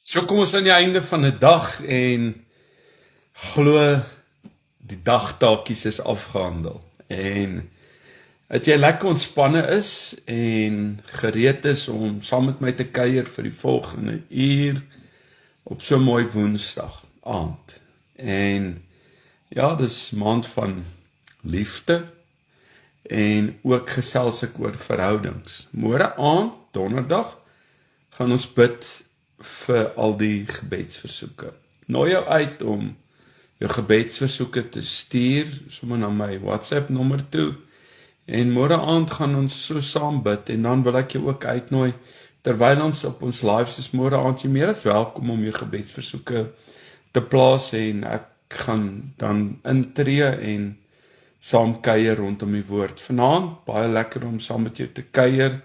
So kom ons aan die einde van 'n dag en glo die dagtaakies is afgehandel. En dat jy lekker ontspanne is en gereed is om saam met my te kuier vir die volgende uur op so 'n mooi Woensdag aand. En ja, dis maand van liefde en ook gesels ek oor verhoudings. Môre aand, donderdag, gaan ons bid vir al die gebedsversoeke. Nooi jou uit om jou gebedsversoeke te stuur, sommer na my WhatsApp nommer toe. En môre aand gaan ons so saam bid en dan wil ek jou ook uitnooi, terwyl ons op ons lives is môre aand, jy meer as welkom om jou gebedsversoeke te plaas en ek gaan dan intree en saam kuier rondom die woord. Vanaand, baie lekker om saam met jou te kuier.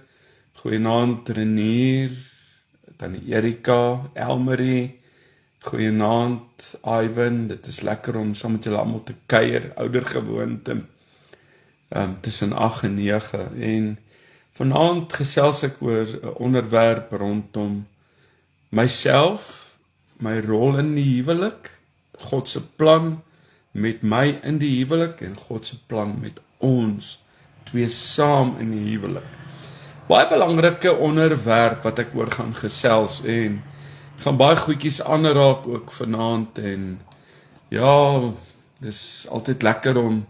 Goeienaand Renier, Tannie Erika, Elmarie, goeienaand Ivan, dit is lekker om saam met julle almal te kuier, ouer gewoonte, tussen 8 en 9, en vanaand gesels ek oor 'n onderwerp rondom myself, my rol in die huwelik, God se plan met my in die huwelik en God se plan met ons twee saam in die huwelik. Baie belangrike onderwerp wat ek oor gaan gesels en gaan baie goedjies aanraak ook vanaand en ja, dis altyd lekker om,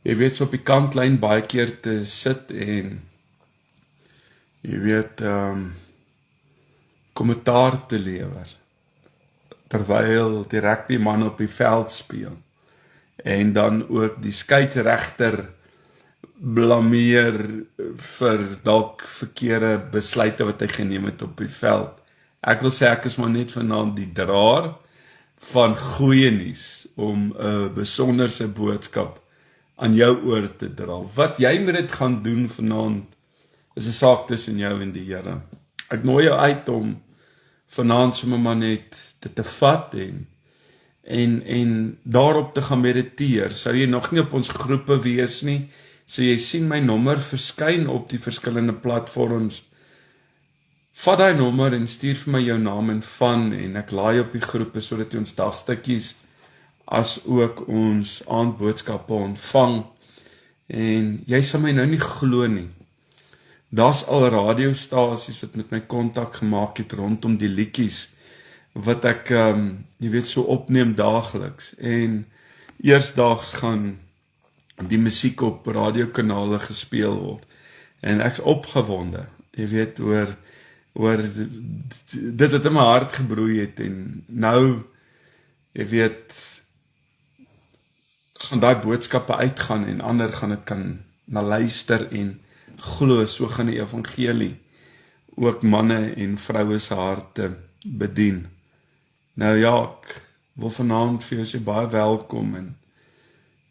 jy weet, so op die kantlyn baie keer te sit en jy weet, kommentaar te lewer terwyl die rugbyman op die veld speel en dan ook die skeieregter blameer vir dalk verkeerde besluite wat hy geneem het op die veld. Ek wil sê ek is maar net vanaand die draer van goeie nuus om 'n besonderse boodskap aan jou oor te dra. Wat jy met dit gaan doen vanaand is 'n saak tussen jou en die Here. Ek nooi jou uit om vanaand sommer maar net dit te vat en daarop te gaan mediteer. Sou jy nog nie op ons groepe wees nie, so jy sien my nommer verskyn op die verskillende platforms. Vat daai nommer en stuur vir my jou naam en ek laai op die groepe sodat jy ons dagstukkies as ook ons aandboodskappe ontvang. En jy sal my nou nie glo nie. Daar's al radiostasies wat met my kontak gemaak het rondom die liedjies wat ek, jy weet, so opneem daagliks. En eersdaags gaan die musiek op radiokanale gespeel word. En ek's opgewonde, jy weet, oor dit wat in my hart gebroei het. En nou, jy weet, gaan daai boodskappe uitgaan en ander gaan dit kan na luister en glo, so gaan die evangelie ook manne en vroue se harte bedien. Nou ja, ek wil vanaand vir jou sê baie welkom en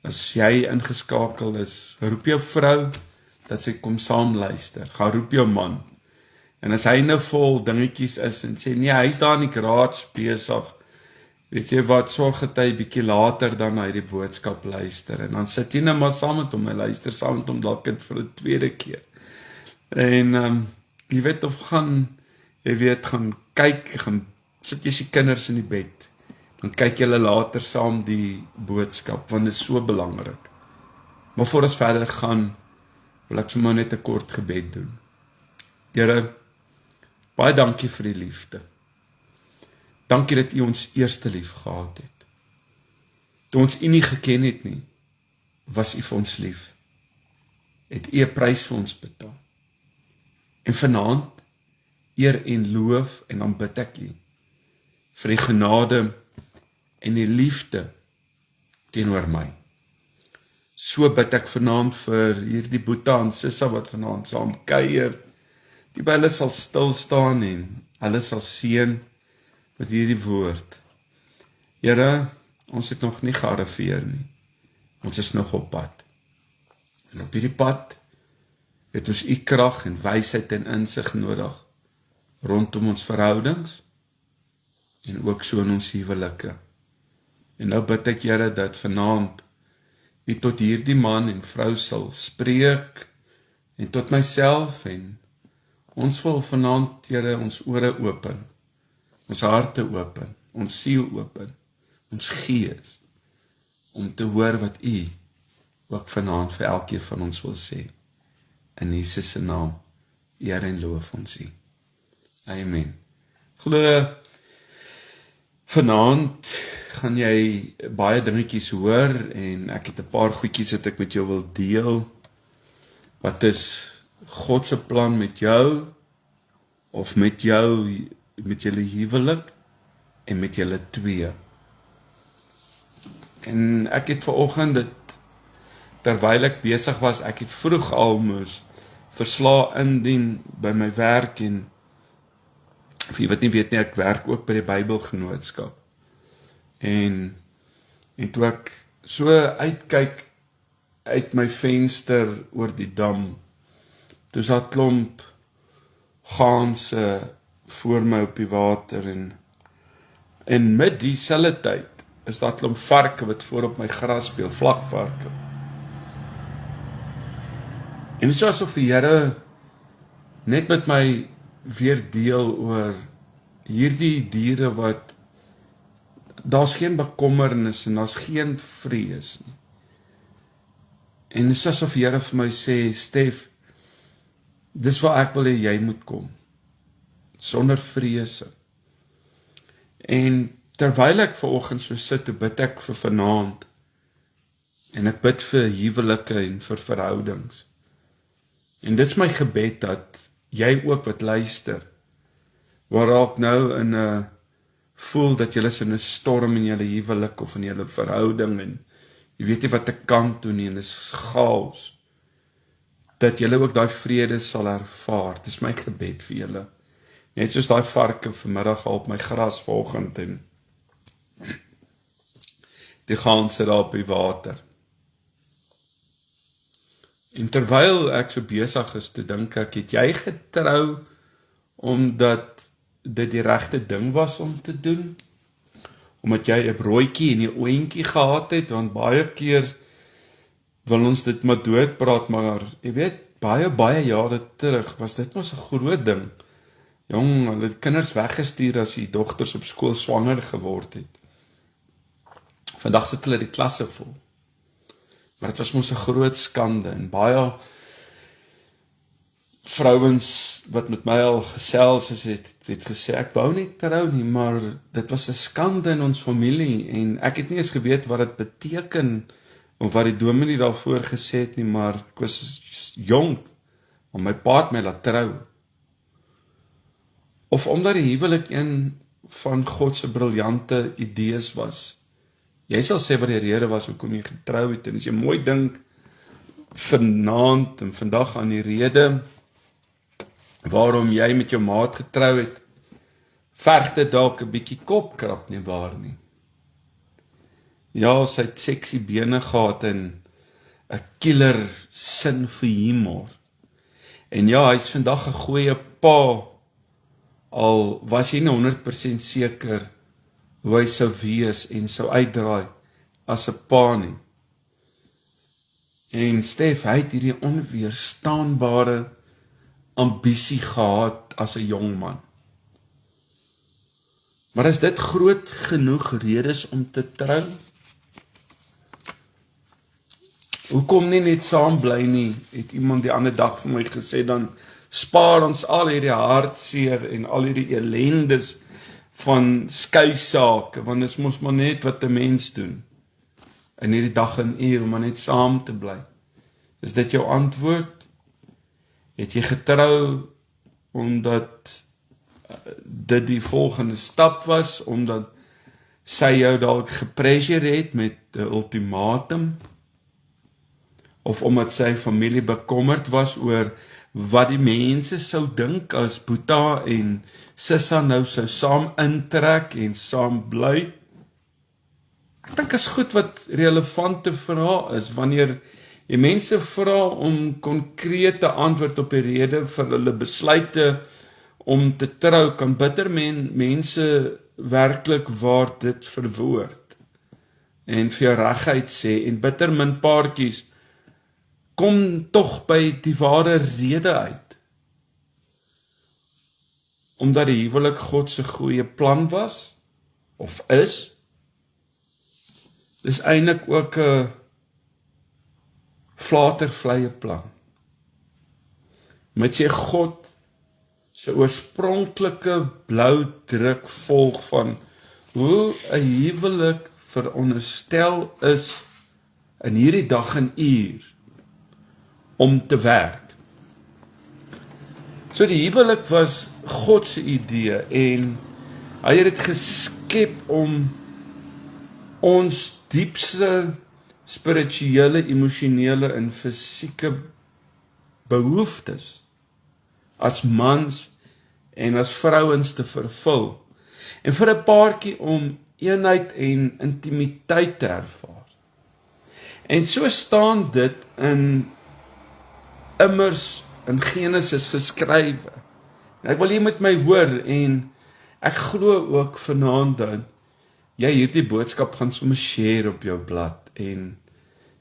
as jy ingeskakel is, roep jou vrou dat sy kom saam luister. Ga roep jou man. En as hy nou vol dingetjies is en sê nee, hy's daar in die garage besig, weet jy wat, sorg dat hy bietjie later dan na die boodskap luister. En dan sit jy nou maar saam met hom en luister saam met hom dalk vir 'n tweede keer. En jy weet, of gaan kyk, gaan sit jy se kinders in die bed. Dan kyk julle later saam die boodskap, want dit is so belangrik. Maar voor ons verder gaan, wil ek sommer net 'n kort gebed doen. Here, baie dankie vir die liefde. Dankie dat U ons eerste lief gehad het. Toe ons U nie geken het nie, was U vir ons lief. Het U 'n prys vir ons betaal. En vanaand, eer en loof en aanbid ek U vir die genade en die liefde teenoor my. So bid ek vanaand vir hierdie Boeta en Sissa wat vanaand saam kuier, die by hulle sal stil staan en hulle sal seën met hierdie woord. Here, ons het nog nie gearriveer nie. Ons is nog op pad. En op hierdie pad het ons U krag en wysheid en insig nodig rondom ons verhoudings en ook so in ons huwelike. En nou bid ek, Here, dat vanaand U tot hierdie man en vrou sal spreek en tot myself en ons wil vanaand, Here, ons ore open ons harte open, ons siel open, ons gees, om te hoor wat U ook vanaand vir elkeen van ons wil sê. In Jesus se naam, eer en loof ons U. Amen. Glo, vanaand gaan jy baie dingetjies hoor en ek het 'n paar goedjies wat ek met jou wil deel. Wat is God se plan met jou of met jou, met julle huwelik en met julle twee? En ek het vanoggend dit, terwyl ek besig was, ek het vroeg al moes verslae indien by my werk en vir wat nie weet nie, ek werk ook by die Bybelgenootskap. En toe ek so uitkyk uit my venster oor die dam, toe is daar klomp ganse voor my op die water en met dieselfde tyd is daar klomp varke wat voor op my gras speel, vlakvarke. En dit is asof die Here net met my weer deel oor hierdie diere wat daar's geen bekommernis en daar's geen vrees nie. En dit is asof die Here vir my sê, Stef, dis waar ek wil hê jy moet kom, sonder vrese. En terwyl ek vanoggend so sit, bid ek vir vanaand, en ek bid vir huwelike en vir verhoudings. En dit is my gebed dat jy ook wat luister, waar raak nou in 'n voel dat jy is in 'n storm in julle huwelik of in julle verhouding en jy weet nie wat te kant toe nie en dis chaos, dat julle ook daai vrede sal ervaar. Dit is my gebed vir julle. Net soos daai varke vanmiddag al op my gras vanoggend en die ganse daar op die water. En terwyl ek so besig is te dink, het jy getrou omdat dit die regte ding was om te doen? Omdat jy 'n broodjie en 'n oontjie gehad het, want baie keer wil ons dit maar doodpraat, maar jy weet, baie jare terug was dit mos 'n groot ding. Jong, hulle het kinders weggestuur as die dogters op skool swanger geword het. Vandag sit hulle die klasse vol. Maar dit was mos 'n groot skande en baie vrouens wat met my al gesels het gesê, ek wou nie trou nie, maar dit was 'n skande in ons familie en ek het nie eens geweet wat dit beteken of wat die dominee daarvoor gesê het nie, maar ek was jong, maar my pa het my laat trou. Of omdat die huwelik een van God se briljante idees was. Jy sal sê wat die rede was hoekom jy getrou het, en as jy mooi dink vanaand en vandag aan die rede waarom jy met jou maat getrou het, verg dit dalk 'n bietjie kopkrap, nie waar nie? Ja, sy het seksie bene gehad en 'n killer sin vir humor. En ja, hy's vandag 'n goeie pa, al was jy nie 100% seker hoe hy sou wees en sou uitdraai as 'n pa nie. En Stef, hy het hierdie onweerstaanbare ambisie gehad as 'n jong man. Maar is dit groot genoeg redes om te trou? Hoekom nie net saam bly nie, het iemand die ander dag vir my gesê, dan spaar ons al hierdie hartseer en al hierdie ellendes van skei sake, want dit is mos maar net wat 'n mens doen in hierdie dag en uur om maar net saam te bly. Is dit jou antwoord? Het jy getrou omdat dit die volgende stap was, omdat sy jou dalk gepressure het met 'n ultimatum, of omdat sy familie bekommerd was oor wat die mense sou dink as Boeta en Sissa nou sou saam intrek en saam bly? Ek dink is goed wat relevante vrae is, wanneer die mense vra om konkrete antwoord op die rede vir hulle besluite om te trou, kan bitter mense werklik waar dit verwoord en vir jou regheid sê, en bitter min paartjies kom tog by die ware rede uit. omdat die huwelik God se goeie plan was, of is. Dis eintlik ook 'n flatervlye plan. Met sê God se oorspronklike blou druk volg van hoe 'n huwelik veronderstel is in hierdie dag en uur om te werk. So die huwelik was God se idee en hy het dit geskep om ons diepste spirituele, emosionele en fisieke behoeftes as mans en as vrouens te vervul en vir 'n paartjie om eenheid en intimiteit te ervaar. En so staan dit immers in Genesis geskrywe. En ek wil jy met my hoor en ek glo ook vanaand dat jy hierdie boodskap gaan sommer share op jou blad en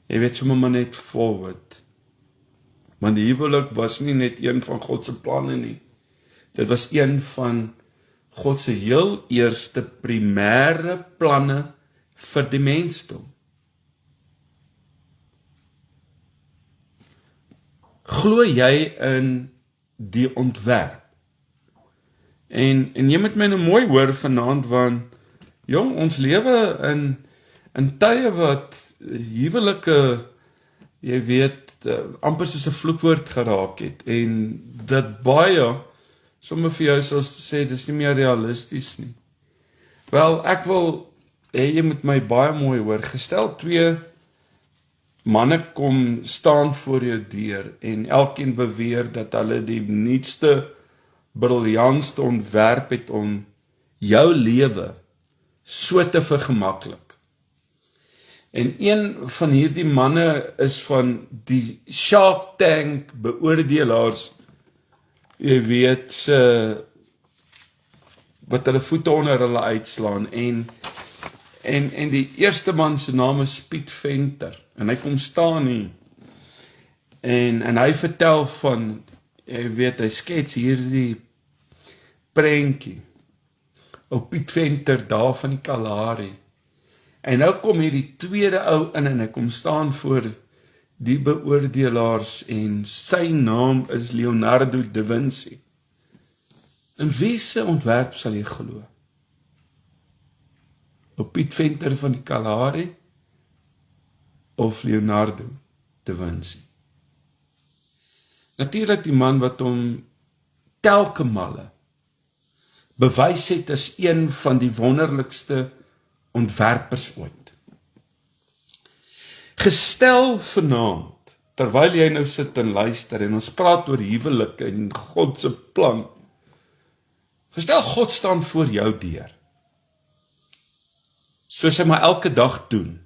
jy weet sommer maar net forward. Want die huwelik was nie net een van God se planne nie. Dit was een van God se heel eerste primêre planne vir die mensdom. Glo jy in die ontwerp? En jy moet my nou mooi hoor vanaand, want jong, ons lewe in tye wat huwelike, jy weet, amper soos 'n vloekwoord geraak het, en dat baie, sommer vir jou sal sê, dis nie meer realisties nie. Wel, ek wil hê jy moet my baie mooi hoor, gestel 2 manne kom staan voor jou deur, en elkeen beweer dat hulle die nuutste, briljantste ontwerp het om jou lewe so te vergemaklik. En een van hierdie manne is van die Shark Tank beoordelaars, jy weet, wat hulle voete onder hulle uitslaan, en die eerste man se naam is Piet Venter, en hy kom staan hier, en hy vertel van, jy weet, hy skets hierdie prentjie, op Piet Venter daar van die Kalahari, en nou kom hierdie tweede ou in, en hy kom staan voor die beoordelaars, en sy naam is Leonardo da Vinci. En wie se ontwerp sal jy glo? Op Piet Venter van die Kalahari, of Leonardo da Vinci? Natuurlik die man wat hom telke male bewys het as een van die wonderlikste ontwerpers ooit. Gestel vanaand, terwyl jy nou sit en luister, en ons praat oor huwelike en God se plan, gestel God staan voor jou deur, soos hy maar elke dag doen,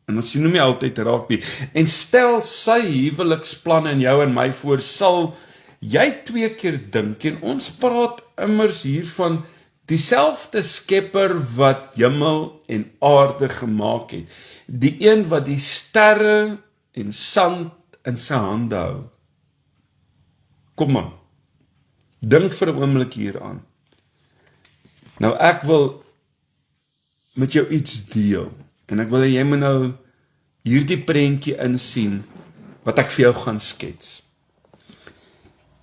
en ons sien hom nie altyd raak nie, en stel sy huweliksplan in jou en my voor, sal jy 2 keer dink, en ons praat immers hier van dieselfde skepper wat hemel en aarde gemaak het, die een wat die sterre en sand in sy hande hou. Kom aan, dink vir 'n oomblik hieraan. Nou ek wil met jou iets deel, en ek wil hê jy moet nou hierdie prentjie insien, wat ek vir jou gaan skets.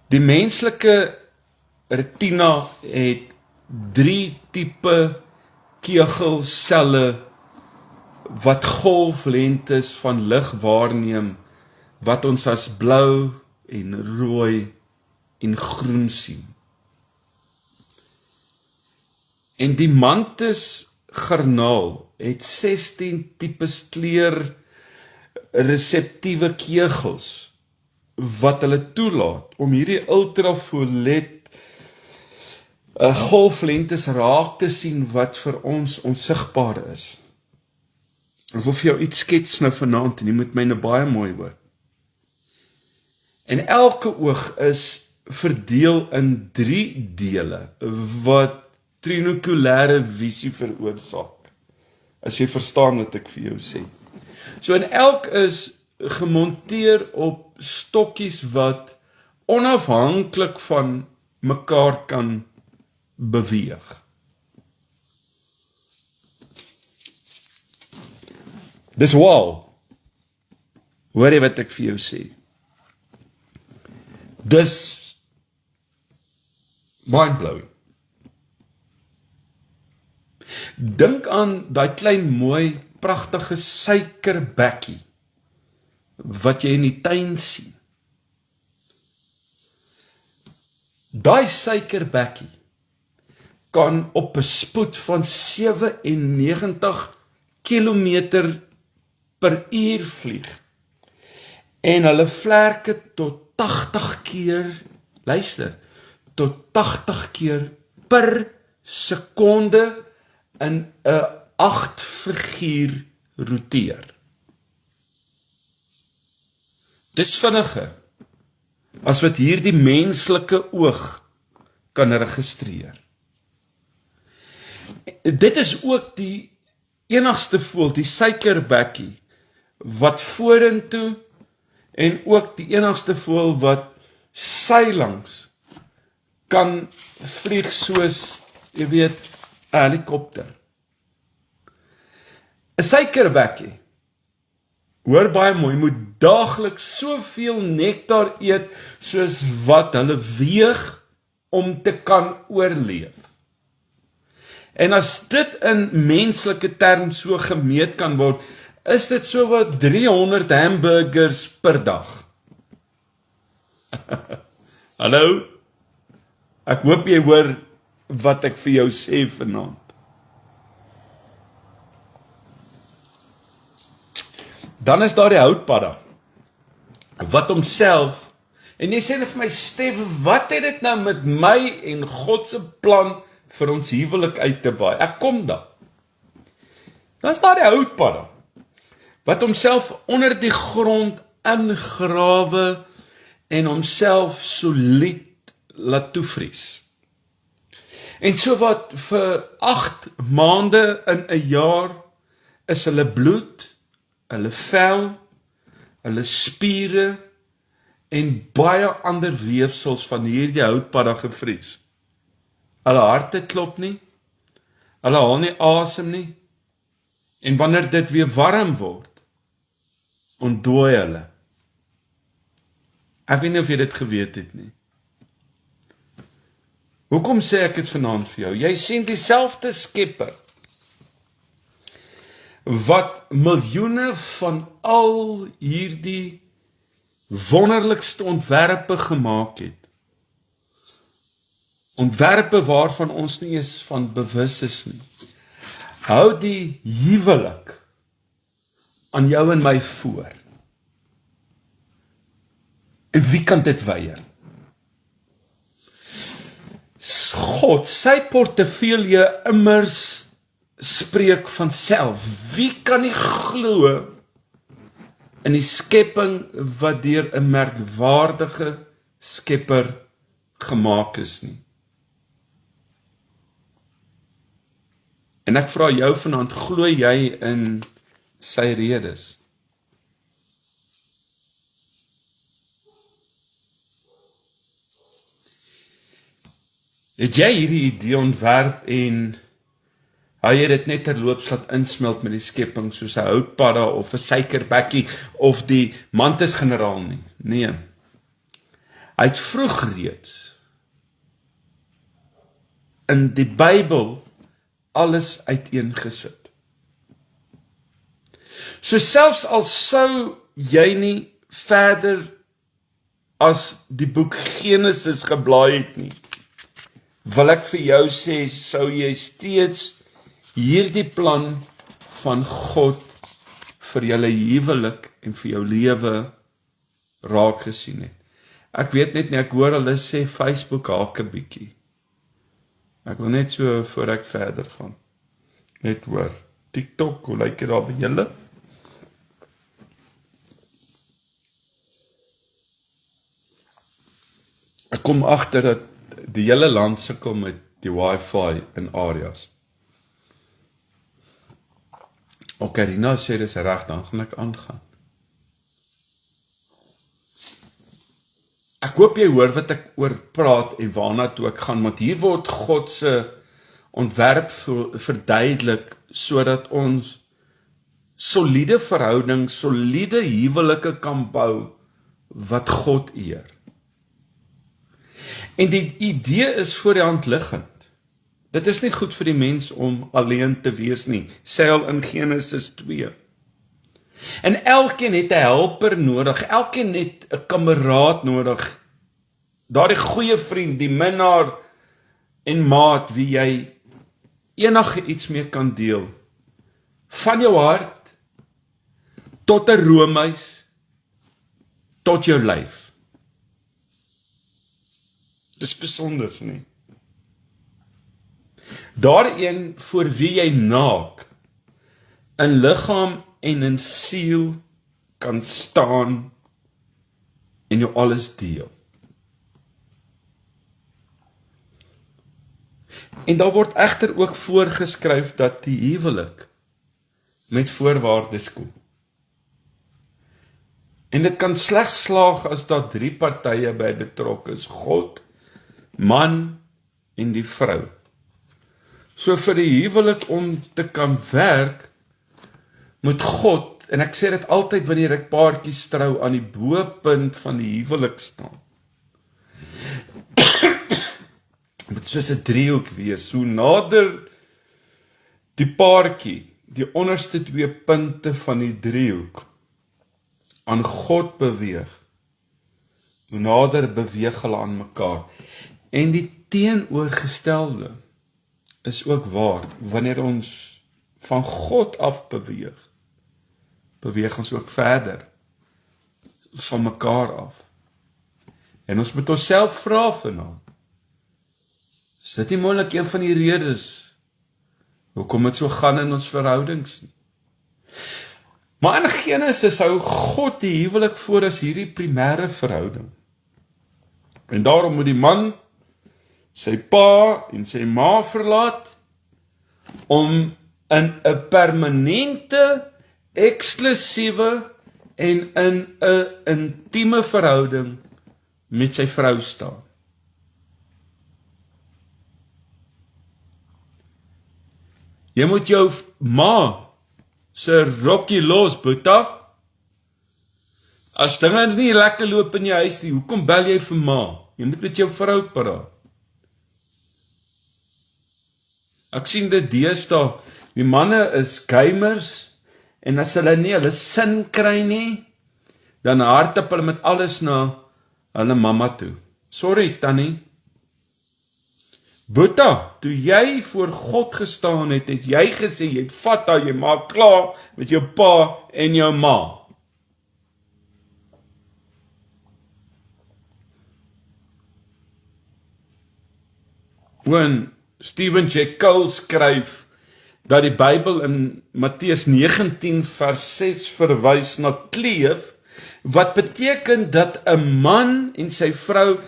Die menslike retina het 3 tipe kegelselle wat golflengtes van lig waarneem, wat ons as blou en rooi en groen sien. En die mantis garnaal het 16 tipes kleur reseptiewe kegels wat hulle toelaat om hierdie ultraviolet golflengtes raak te sien wat vir ons onsigbaar is. Ek wil vir jou iets skets nou vanaand en jy moet my nou baie mooi hoor. En elke oog is verdeel in 3 dele wat trinokulêre visie veroorsaak. As jy verstaan wat ek vir jou sê. So en elk is gemonteer op stokkies wat onafhanklik van mekaar kan beweeg. Dis wow. Hoor jy wat ek vir jou sê? Dis mind-blowing. Dink aan daai klein mooi, pragtige suikerbekkie wat jy in die tuin sien. Daai suikerbekkie kan op 'n spoed van 97 kilometer per uur vlieg. En hulle vlerke tot 80 keer, luister, tot 80 keer per sekonde in 'n 8 figuur roteer. Dis vinniger as wat hierdie menslike oog kan registreer. Dit is ook die enigste voël, die suikerbekkie, wat vorentoe en ook die enigste voël wat sylangs kan vlieg soos, jy weet, 'n helikopter. 'n Suikerbekkie, hoor baie mooi, moet daagliks soveel nektar eet soos wat hulle weeg om te kan oorleef. En as dit in menslike term so gemeet kan word, is dit so wat 300 hamburgers per dag. Hallo? Ek hoop jy hoor wat ek vir jou sê vanaand. Dan is daar die houtpadda, wat homself, en jy sê vir my, Stef, wat het dit nou met my en God se plan vir ons huwelik uit te waai? Ek kom daar. Dan is daar die houtpadda, wat homself onder die grond ingrawe en homself solied laat toevries. En so wat vir 8 maande in 'n jaar is hulle bloed, hulle vel, hulle spiere en baie ander weefsels van hierdie houtpadda gevries. Hulle harte klop nie, hulle haal nie asem nie, en wanneer dit weer warm word, ontdooi hulle. Ek weet nie of jy dit geweet het nie. Hoekom sê ek dit vanaand vir jou? Jy sien dieselfde Skepper, wat miljoene van al hierdie wonderlikste ontwerpe gemaak het. Ontwerpe waarvan ons nie eens van bewus is nie. Hou die huwelik aan jou en my voor. En wie kan dit weier? God, sy portefeulje immers spreek van self. Wie kan nie glo in die skepping wat deur 'n merkwaardige Skepper gemaak is nie? En ek vra jou vanaand, glo jy in sy redes? Het jy hierdie idee ontwerp en hou jy dit net terloops laat insmelt met die skepping soos 'n houtpadda of 'n suikerbekkie of die mantis-generaal nie? Nee. Hy het vroeg reeds in die Bybel alles uiteengesit. So selfs al sou jy nie verder as die boek Genesis geblaai het nie, wil ek vir jou sê, sou jy steeds hierdie plan van God vir julle huwelik en vir jou lewe raak gesien het. Ek weet net nie, ek hoor hulle sê Facebook haak 'n bietjie. Ek wil net so voor ek verder gaan. Net hoor, TikTok, hoe lyk dit daar by julle? Ek kom agter dat die hele land sukkel met die wifi in areas. Ok, Rina sê dis reg, dan gaan ek aangaan. Ek hoop jy hoor wat ek oor praat en waarna toe ek gaan, want hier word God se ontwerp verduidelik, sodat ons soliede verhouding, soliede huwelike kan bou, wat God eer. En die idee is voor die hand liggend. Dit is nie goed vir die mens om alleen te wees nie, sê al in Genesis 2. En elkeen het 'n helper nodig, elkeen het 'n kameraad nodig, daardie goeie vriend, die minnaar en maat wie jy enige iets mee kan deel, van jou hart tot 'n roomhuis, tot jou lyf. Dis besonders nie. Daarin voor wie jy naak, in liggaam en in siel kan staan en jou alles deel. En daar word egter ook voorgeskryf dat die huwelik met voorwaardes kom. En dit kan slegs slaag as daar 3 partye by betrokke is, God, man en die vrou. So vir die huwelik om te kan werk, moet God, en ek sê dit altyd wanneer ek paartjies trou, aan die bopunt van die huwelik staan. Moet soos 'n driehoek wees, hoe nader die paartjie, die onderste 2 punte van die driehoek, aan God beweeg, hoe nader beweeg hulle aan mekaar. En die teenoorgestelde is ook waar, wanneer ons van God af beweeg ons ook verder van mekaar af. En ons moet onsself vra vanaand, is dit nie moontlik een van die redes hoekom dit so gaan in ons verhoudings nie? Maar in Genesis hou God die huwelik voor as hierdie primêre verhouding. En daarom moet die man sy pa en sy ma verlaat om in 'n permanente, eksklusiewe en in 'n intieme verhouding met sy vrou staan. Jy moet jou ma se rokkie los, Boeta. As dinge nie lekker loop in jou huis nie, hoekom bel jy vir ma? Jy moet met jou vrou praat. Ek sien dit deesdae, die manne is gamers, en as hulle nie hulle sin kry nie, dan hardloop hulle met alles na hulle mamma toe. Sorry, Tannie. Boeta, toe jy voor God gestaan het, het jy gesê, jy vat haar, jy maak klaar met jou pa en jou ma. When Stephen J. Cole skryf dat die Bybel in Matteus 19 vers 6 verwys na kleef, wat beteken dat 'n man en sy vrou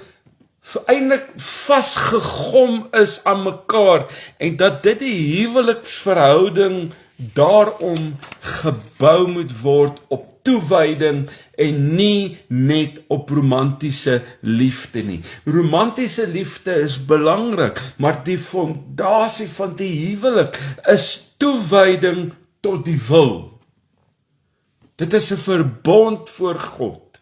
eintlik vasgegom is aan mekaar, en dat dit die huweliksverhouding daarom gebou moet word op toewyding en nie net op romantiese liefde nie. Romantiese liefde is belangrik, maar die fondasie van die huwelik is toewyding tot die wil. Dit is 'n verbond voor God.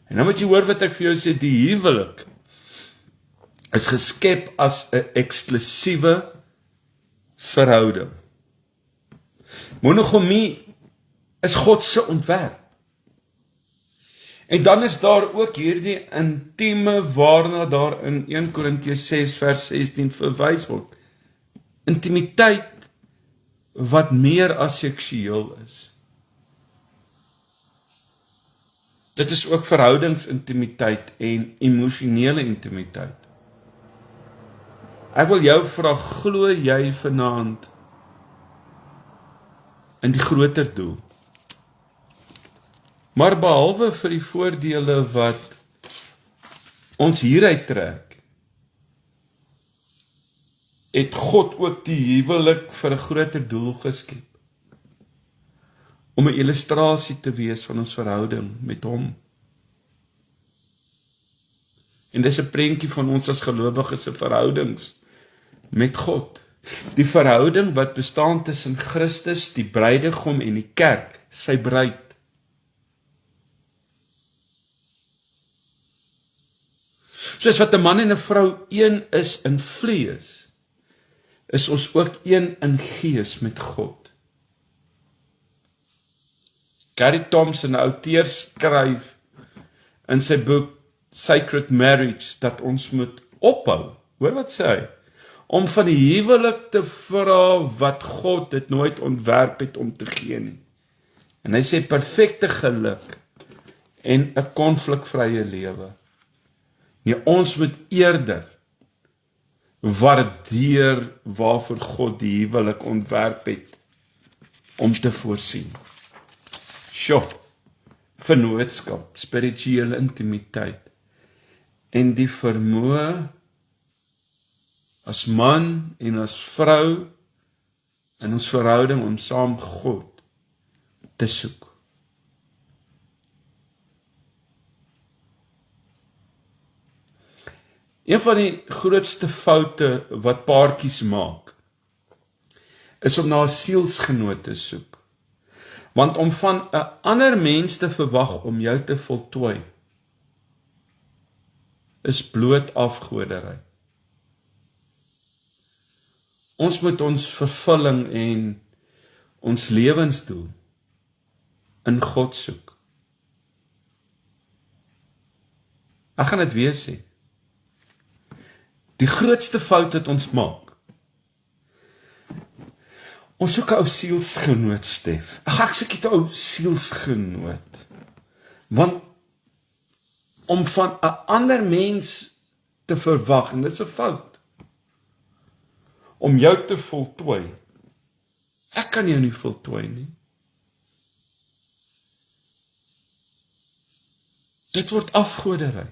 En nou moet jy hoor wat ek vir jou sê, die huwelik is geskep as 'n eksklusiewe verhouding. Monogamie is God se ontwerp. En dan is daar ook hierdie intieme waarna daar in 1 Korintiërs 6 vers 16 verwys word. Intimiteit wat meer as seksueel is. Dit is ook verhoudingsintimiteit en emosionele intimiteit. Ek wil jou vra, glo jy vanaand in die groter doel? Maar behalwe vir die voordele wat ons hieruit trek, het God ook die huwelik vir 'n groter doel geskep. om 'n illustrasie te wees van ons verhouding met hom. En dis 'n prentjie van ons as gelowiges se verhoudings met God. Die verhouding wat bestaan tussen Christus, die bruidegom en die kerk, sy bruid. Soos wat 'n man en 'n vrou een is in vlees, is ons ook een in gees met God. Gary Thompson, 'n outeur, skryf in sy boek Sacred Marriage dat ons moet ophou, hoor wat sê hy, om van die huwelik te vra wat God dit nooit ontwerp het om te gee nie. En hy sê perfekte geluk en 'n konflikvrye lewe. Nee, ons moet eerder waardeer waarvoor God die huwelik ontwerp het om te voorsien. Sjoe, vennootskap, spirituele intimiteit en die vermoë as man en as vrou in ons verhouding om saam God te soek. Een van die grootste foute wat paartjies maak, is om na 'n sielsgenoot te soek. Want om van 'n ander mens te verwag om jou te voltooi, is bloot afgoderry. Ons moet ons vervulling en ons lewensdoel in God soek. Ek gaan dit weer sê. Die grootste fout wat ons maak, ons soek 'n ou sielsgenoot, Stef. Ek soek 'n ou sielsgenoot. Want om van 'n ander mens te verwag, en dis 'n fout, om jou te voltooi. Ek kan jou nie voltooi nie. Dit word afgoderry.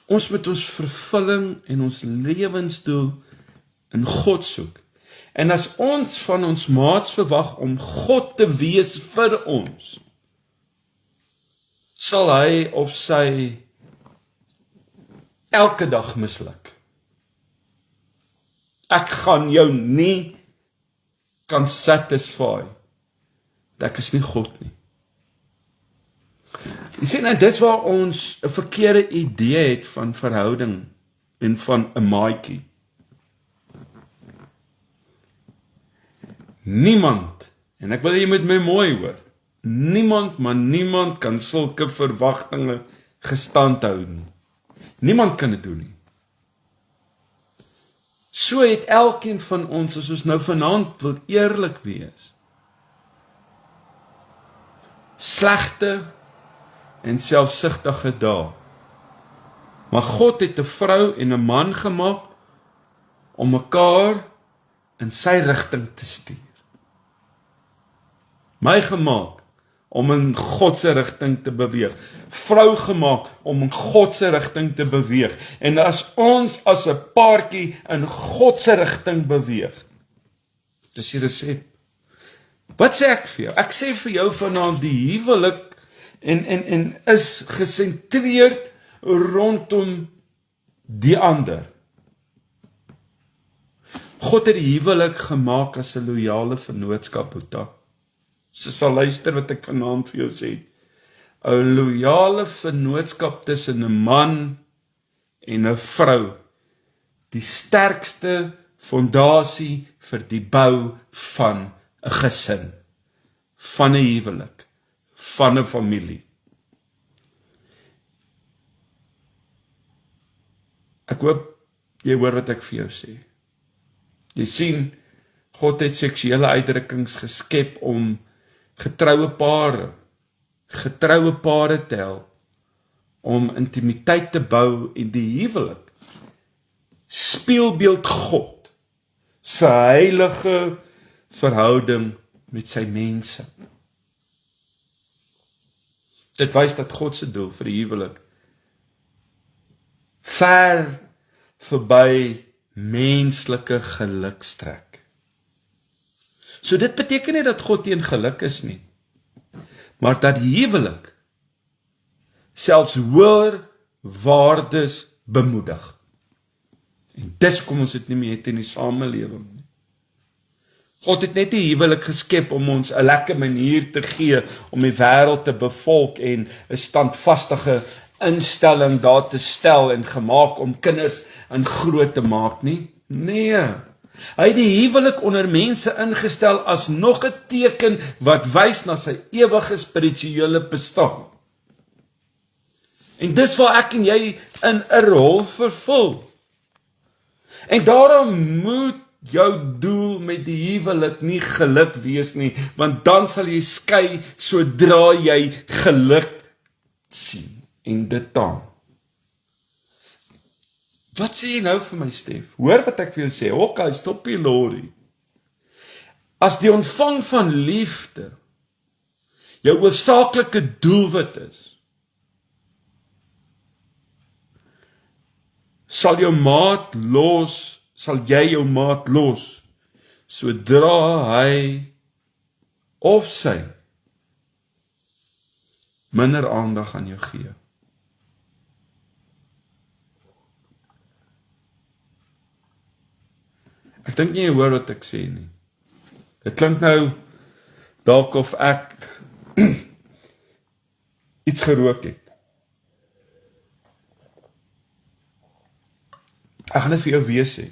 Ons moet ons vervulling en ons lewensdoel in God soek. En as ons van ons maats verwag om God te wees vir ons, sal hy of sy elke dag misluk. Ek gaan jou nie kan satisfy. Ek is nie God nie. Jy sien, en dis waar ons 'n verkeerde idee het van verhouding en van 'n maatjie. Niemand, en ek wil jy moet my mooi hoor, niemand, maar niemand kan sulke verwagtinge gestand hou nie. Niemand kan dit doen nie. So het elkeen van ons, as ons nou vanaand wil eerlik wees, slegte en selfsugtige dae. Maar God het 'n vrou en 'n man gemaak om mekaar in sy rigting te stuur. My gemaak om in God se rigting te beweeg. Vrou gemaak om in God se rigting te beweeg. En as ons as 'n paartjie in God se rigting beweeg, dis die resep. Wat sê ek vir jou? Ek sê vir jou vanaand die huwelik en is gesentreerd rondom die ander. God het die huwelik gemaak as 'n loyale vennootskap, Boeta. So sal luister wat ek vanaand vir jou sê. 'n Loyale vennootskap tussen 'n man en 'n vrou. Die sterkste fondasie vir die bou van 'n gesin, van 'n huwelik, van 'n familie. Ek hoop jy hoor wat ek vir jou sê. Jy sien, God het seksuele uitdrukkings geskep om getroue pare te help om intimiteit te bou en die huwelik spieelbeeld God se heilige verhouding met sy mense. Dit wys dat God se doel vir die huwelik ver verby menslike geluk strek. So dit beteken nie dat God teen geluk is nie, maar dat die huwelik selfs hoër waardes bemoedig. En dis kom ons dit nie meer het in die samelewing nie. God het net die huwelik geskep om ons 'n lekker manier te gee om die wêreld te bevolk en 'n standvastige instelling daar te stel en gemaak om kinders in groot te maak nie. Nee. Hy het die huwelik onder mense ingestel as nog 'n teken wat wys na sy ewige spirituele bestaan. En dis waar ek en jy in 'n rol vervul. En daarom moet jou doel met die huwelik nie geluk wees nie, want dan sal jy skei sodra jy geluk sien en dit taam. Wat sê jy nou vir my, Stef? Hoor wat ek vir jou sê. Okay, stop die lorry. As die ontvang van liefde jou hoofsaaklike doelwit is, sal jy jou maat los, sodra hy of sy minder aandag aan jou gee. Ek dink nie jy hoor wat ek sê nie. Dit klink nou dalk of ek iets gerook het. Ek gaan dit vir jou weer sê.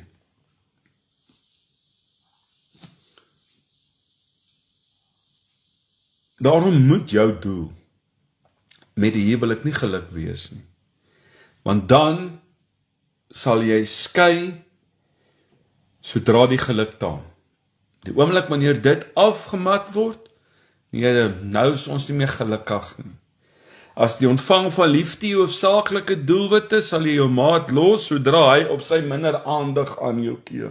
Daarom moet jou doel met die huwelik nie geluk wees nie. Want dan sal jy skei sodra die geluk taam. Die oomblik wanneer dit afgemat word, nee, nou is ons nie meer gelukkig nie. As die ontvang van liefde jou hoofsaaklike doelwit is, sal jy jou maat los sodra hy op sy minder aandag aan jou gee.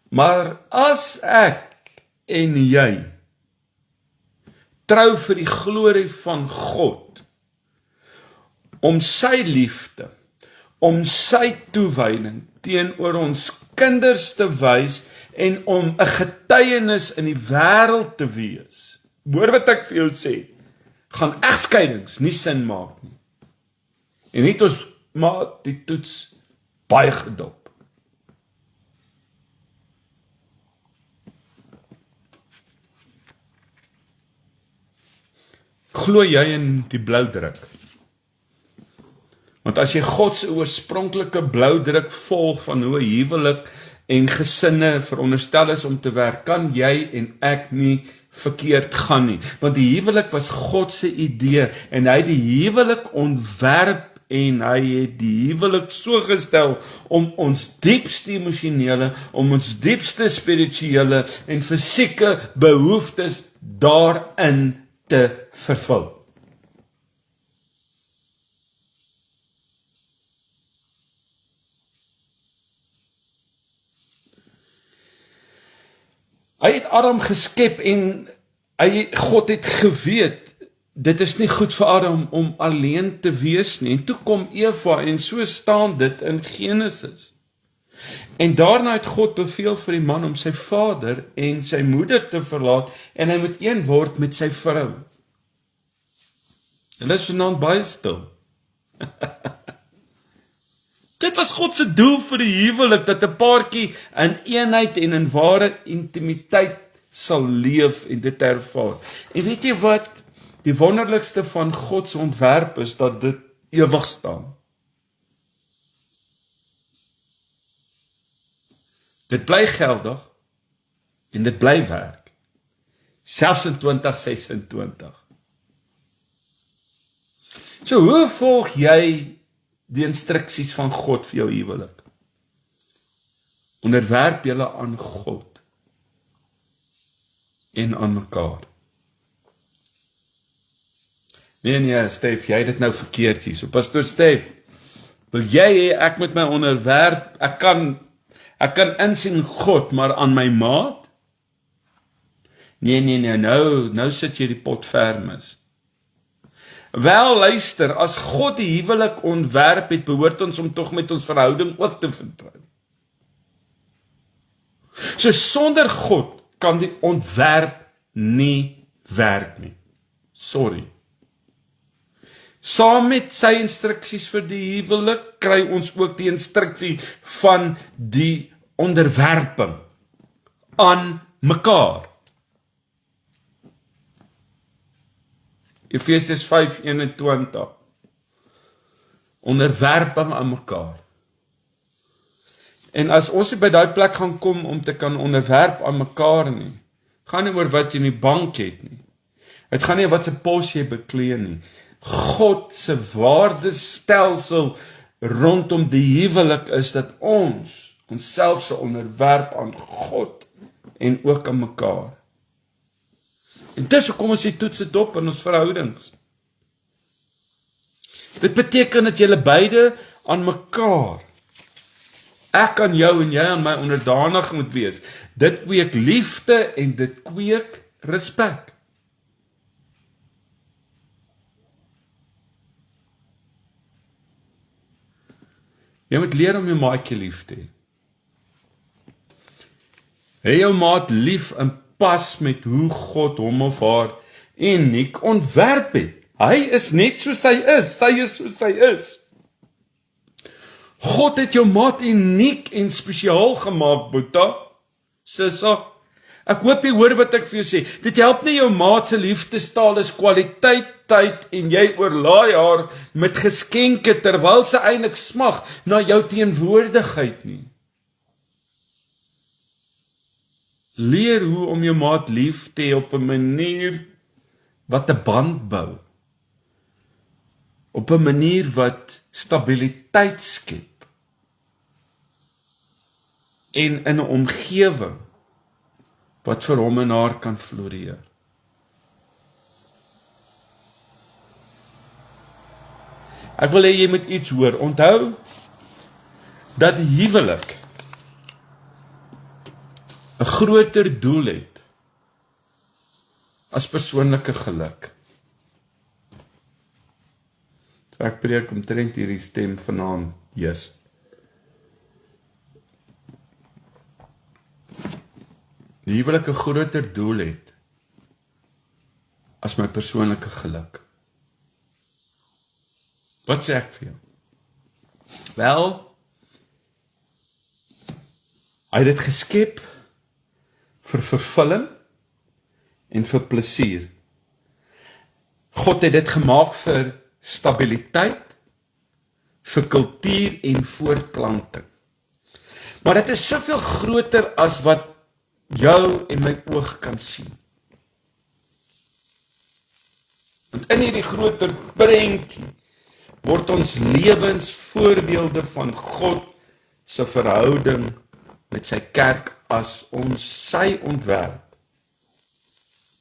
Maar as ek en jy trou vir die glorie van God, om sy liefde, om sy toewyding teenoor ons kinders te wys en om 'n getuienis in die wêreld te wees. Hoor wat ek vir jou sê, gaan egskeidings nie sin maak nie. En het ons maar die toets baie gedop. Glo jy in die bloudruk? Want as jy God se oorspronklike bloudruk volg van hoe 'n huwelik en gesinne veronderstel is om te werk, kan jy en ek nie verkeerd gaan nie. Want die huwelik was God se idee en hy het die huwelik ontwerp en hy het die huwelik so gestel om ons diepste emosionele, om ons diepste spirituele en fisieke behoeftes daarin te vervul. Hy het Adam geskep en God het geweet, dit is nie goed vir Adam om alleen te wees nie. En toe kom Eva en so staan dit in Genesis. En daarna het God beveel vir die man om sy vader en sy moeder te verlaat en hy moet een word met sy vrou. En dit is vanaand baie stil. Dit was God se doel vir die huwelik, dat 'n paartjie in eenheid en in ware intimiteit sal leef en dit ervaar. En weet jy wat? Die wonderlikste van God se ontwerp is dat dit ewig staan. Dit bly geldig en dit bly werk. Selfs in 2026. So hoe volg jy die instruksies van God vir jou huwelik? Onderwerp julle aan God en aan mekaar. Nee, Stef, jy het dit nou verkeerd hier. So Pastor Stef, wil jy hê ek moet my onderwerp, ek kan insien God, maar aan my maat? Nee, nou sit jy die pot ver mis. Wel, luister, as God die huwelik ontwerp het, behoort ons om tog met ons verhouding ook te vertrou. So sonder God kan die ontwerp nie werk nie. Sorry. Saam met sy instruksies vir die huwelik, kry ons ook die instruksie van die onderwerping aan mekaar. Efesiërs 5:21. Onderwerping aan mekaar. En as ons by daai plek gaan kom om te kan onderwerp aan mekaar nie, gaan nie oor wat jy in die bank het nie. Het gaan nie oor wat se pos jy beklee nie. God se waardestelsel rondom die huwelik is dat ons onsself se onderwerp aan God en ook aan mekaar. En dis hoekom ons die toets dit op in ons verhoudings. Dit beteken dat julle beide aan mekaar, ek aan jou en jy aan my onderdanig moet wees. Dit kweek liefde en dit kweek respek. Jy moet leer om jou maatjie lief te hê. Hê jou maat lief in pas met hoe God hom of haar uniek ontwerp het. Hy is net soos hy is, sy is soos hy is. God het jou maat uniek en spesiaal gemaak, Boeta. Sissa, ek hoop jy hoor wat ek vir jou sê. Dit help nie jou maat se liefdestaal is kwaliteit, tyd en jy oorlaai haar met geskenke terwyl sy eintlik smag na jou teenwoordigheid nie. Leer hoe om jou maat lief te hê op 'n manier wat 'n band bou. Op 'n manier wat stabiliteit skep. En in 'n omgewing wat vir hom en haar kan floreer. Ek wil hê jy moet iets hoor. Onthou dat die huwelik 'n groter doel het as persoonlike geluk. So ek preek omtrent hierdie stem vanaand, Jesus. Die huwelik 'n groter doel het as my persoonlike geluk. Wat sê ek vir jou? Wel, hy het dit geskep vir vervulling en vir plesier. God het dit gemaak vir stabiliteit, vir kultuur en voortplanting. Maar dit is soveel groter as wat jou en my oog kan sien. Want in hierdie groter prentjie word ons lewens voorbeelde van God se verhouding met sy kerk as ons sy ontwerp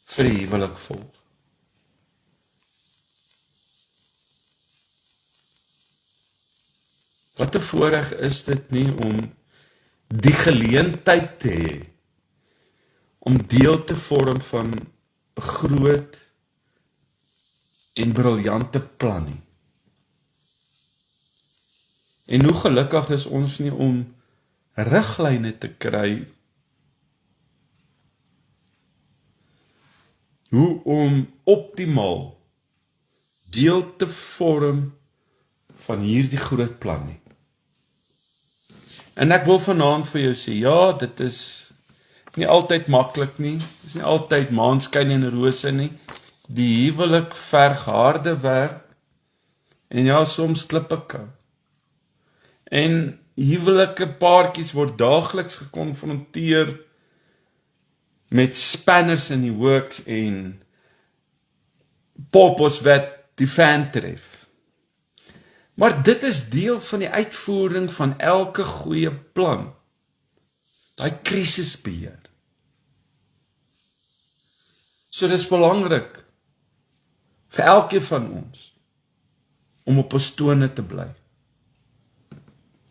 vir die huwelik volg. Wat 'n voorreg is dit nie om die geleentheid te hê om deel te vorm van 'n groot en briljante plan nie. En hoe gelukkig is ons nie om riglyne te kry hoe om optimaal deel te vorm van hierdie groot plan nie. En ek wil vanaand vir jou sê, ja, dit is nie altyd maklik nie, dit is nie altyd maanskyn en rose nie, die huwelik verg harde werk, en ja, soms klippe. En huwelike paartjies word daagliks gekonfronteer met spanners in die works en poppos wat die fan tref. Maar dit is deel van die uitvoering van elke goeie plan. Daai krisisbeheer. So dis belangrik vir elkeen van ons om op ons tone te bly.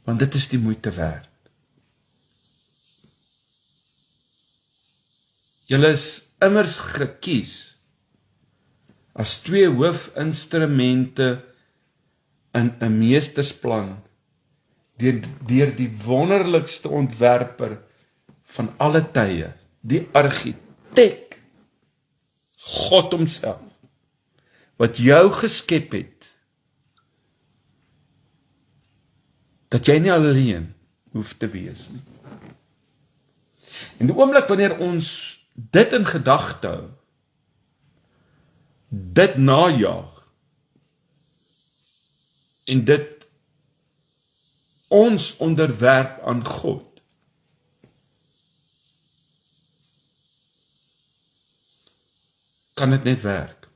Want dit is die moeite werd. Julle is immers gekies as twee hoofinstrumente in 'n meestersplan deur die wonderlikste ontwerper van alle tye, die argitek, God homself, wat jou geskep het, dat jy nie alleen hoef te wees nie. En die oomblik wanneer ons dit in gedagte hou, dit najaag, en dit ons onderwerp aan God, kan dit net werk.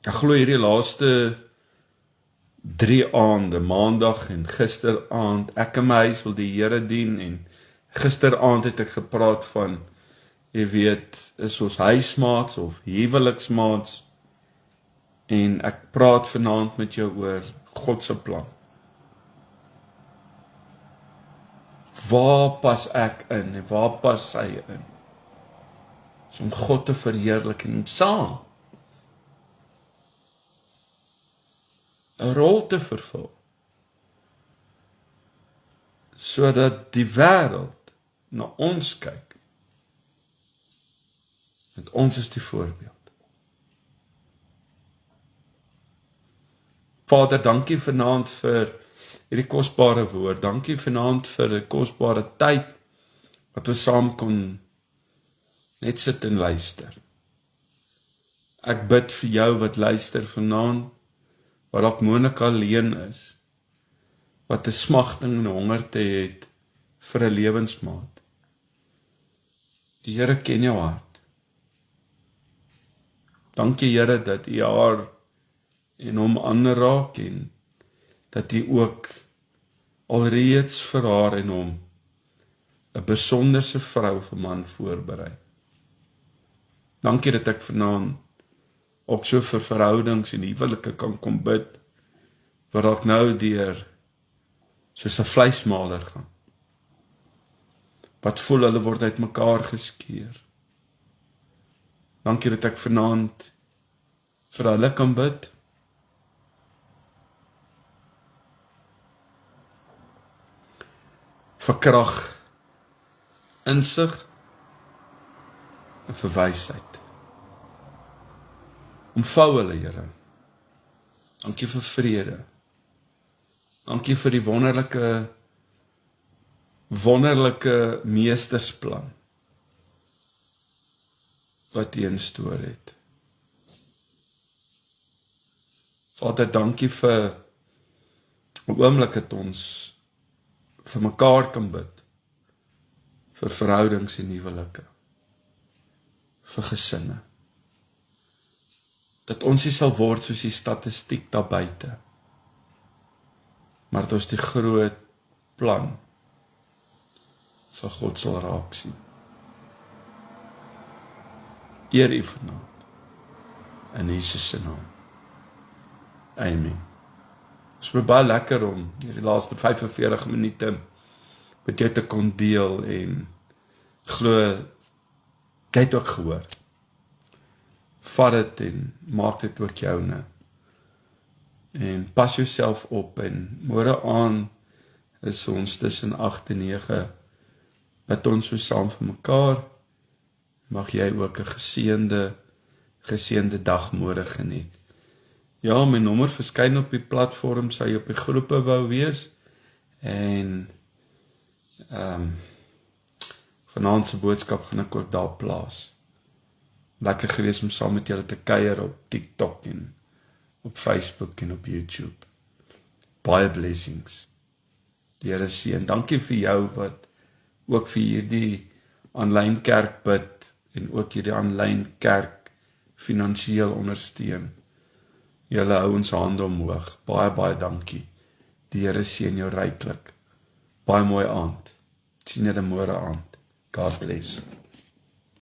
Ek glo hierdie laaste 3 aande, maandag en gisteraand, ek in my huis wil die Here dien, en gisteraand het ek gepraat van, jy weet, is ons huismaats of huweliksmaats, en ek praat vanaand met jou oor God se plan. Waar pas ek in en waar pas sy in? Is om God te verheerlik en saam 'n rol te vervul, sodat die wêreld na ons kyk, want ons is die voorbeeld. Vader, dankie vanaand vir hierdie kosbare woord, dankie vanaand vir die kosbare tyd, wat ons saam kon net sit en luister. Ek bid vir jou wat luister vanaand, wat dalk moontlik alleen is, wat 'n smagting en hongerte het vir 'n lewensmaat. Die Here ken jou hart. Dankie Here dat U haar en hom aanraak, en dat U ook alreeds vir haar en hom 'n besonderse vrou of man voorberei. Dankie dat ek vanaand ook so vir verhoudings en huwelike kan kom bid, waar ek nou deur soos 'n vleismaler gaan. Wat voel hulle word uit mekaar geskeur. Dankie dat ek vanaand vir hulle kan bid. Vir krag, insig en vir wysheid. Omvou hulle, Here. Dankie vir vrede. Dankie vir die wonderlike meestersplan wat U instoor het. Vader, dankie vir 'n oomblik dat ons vir mekaar kan bid, vir verhoudings en huwelike, vir gesinne. Dat ons nie sal word soos die statistiek daar buite, maar dat ons die groot plan van God sal raak sien. Eer U vanaand, in Jesus se naam. Amen. Het is my baie lekker om hierdie laaste 45 minute met jou te kon deel, en glo, jy het ook gehoor. Vat dit en maak dit ook joune. En pas jouself op, en môre aan is ons tussen 8 en 9, bid ons so saam vir mekaar. Mag jy ook 'n geseënde dag môre geniet. Ja, my nommer verskyn op die platform, sou jy op die groepe wou wees, en vanaand se boodskap gaan ek ook daar plaas. Lekker gewees om saam met julle te kuier op TikTok en op Facebook en op YouTube. Baie blessings. Die Here seën. Dankie vir jou wat ook vir hierdie aanlyn kerk bid, en ook hierdie aanlyn kerk finansiëel ondersteun. Julle hou ons hande omhoog. Baie dankie. Die Here seën jou ryklik. Baie mooi aand. Sien julle môre aand. God bless.